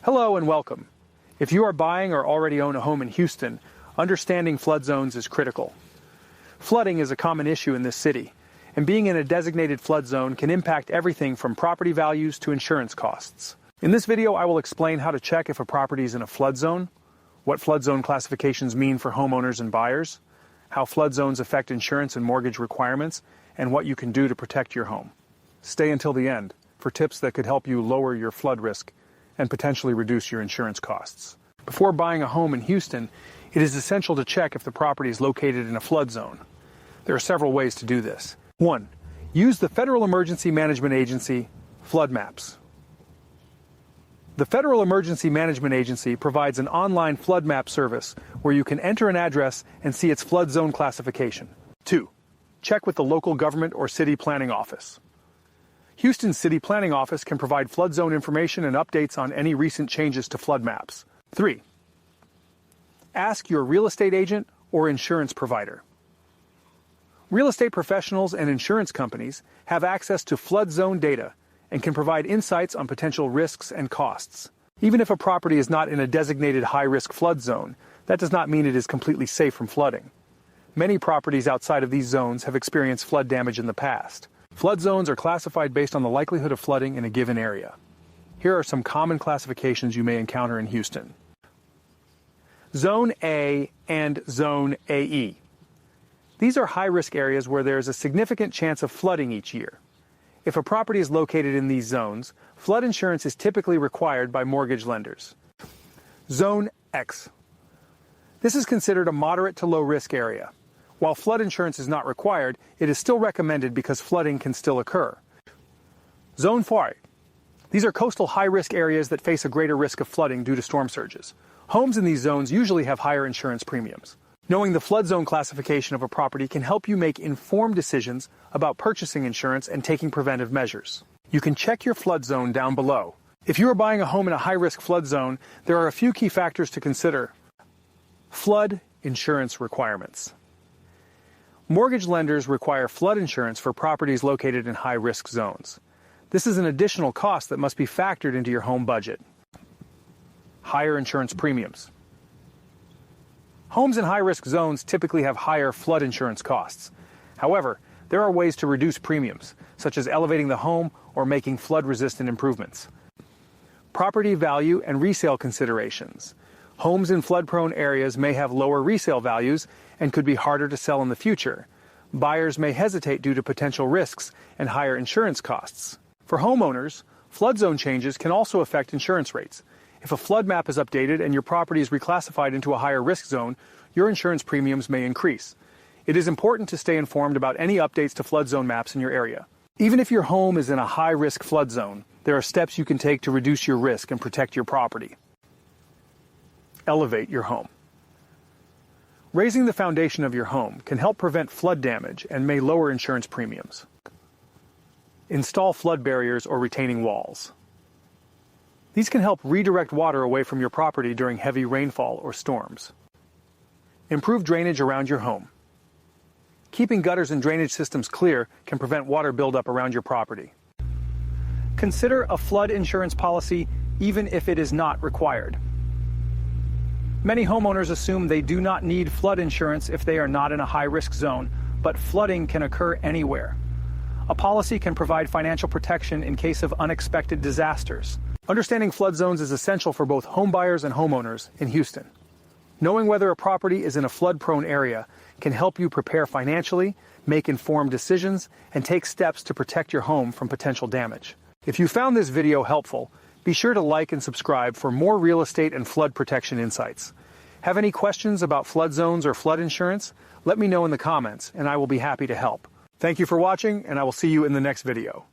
Hello and welcome. If you are buying or already own a home in Houston, understanding flood zones is critical. Flooding is a common issue in this city, and being in a designated flood zone can impact everything from property values to insurance costs. In this video, I will explain how to check if a property is in a flood zone, what flood zone classifications mean for homeowners and buyers, how flood zones affect insurance and mortgage requirements, and what you can do to protect your home. Stay until the end for tips that could help you lower your flood risk and potentially reduce your insurance costs. Before buying a home in Houston, it is essential to check if the property is located in a flood zone. There are several ways to do this. 1. Use the Federal Emergency Management Agency flood maps. The Federal Emergency Management Agency provides an online flood map service where you can enter an address and see its flood zone classification. 2. Check with the local government or city planning office. Houston's City Planning Office can provide flood zone information and updates on any recent changes to flood maps. 3. Ask your real estate agent or insurance provider. Real estate professionals and insurance companies have access to flood zone data and can provide insights on potential risks and costs. Even if a property is not in a designated high-risk flood zone, that does not mean it is completely safe from flooding. Many properties outside of these zones have experienced flood damage in the past. Flood zones are classified based on the likelihood of flooding in a given area. Here are some common classifications you may encounter in Houston. Zone A and Zone AE. These are high-risk areas where there is a significant chance of flooding each year. If a property is located in these zones, flood insurance is typically required by mortgage lenders. Zone X. This is considered a moderate to low-risk area. While flood insurance is not required, it is still recommended because flooding can still occur. Zone 4. These are coastal high-risk areas that face a greater risk of flooding due to storm surges. Homes in these zones usually have higher insurance premiums. Knowing the flood zone classification of a property can help you make informed decisions about purchasing insurance and taking preventive measures. You can check your flood zone down below. If you are buying a home in a high-risk flood zone, there are a few key factors to consider. Flood insurance requirements. Mortgage lenders require flood insurance for properties located in high-risk zones. This is an additional cost that must be factored into your home budget. Higher insurance premiums. Homes in high-risk zones typically have higher flood insurance costs. However, there are ways to reduce premiums, such as elevating the home or making flood-resistant improvements. Property value and resale considerations. Homes in flood-prone areas may have lower resale values and could be harder to sell in the future. Buyers may hesitate due to potential risks and higher insurance costs. For homeowners, flood zone changes can also affect insurance rates. If a flood map is updated and your property is reclassified into a higher risk zone, your insurance premiums may increase. It is important to stay informed about any updates to flood zone maps in your area. Even if your home is in a high-risk flood zone, there are steps you can take to reduce your risk and protect your property. Elevate your home. Raising the foundation of your home can help prevent flood damage and may lower insurance premiums. Install flood barriers or retaining walls. These can help redirect water away from your property during heavy rainfall or storms. Improve drainage around your home. Keeping gutters and drainage systems clear can prevent water buildup around your property. Consider a flood insurance policy even if it is not required. Many homeowners assume they do not need flood insurance if they are not in a high-risk zone, but flooding can occur anywhere. A policy can provide financial protection in case of unexpected disasters. Understanding flood zones is essential for both homebuyers and homeowners in Houston. Knowing whether a property is in a flood-prone area can help you prepare financially, make informed decisions, and take steps to protect your home from potential damage. If you found this video helpful, be sure to like and subscribe for more real estate and flood protection insights. Have any questions about flood zones or flood insurance? Let me know in the comments, and I will be happy to help. Thank you for watching, and I will see you in the next video.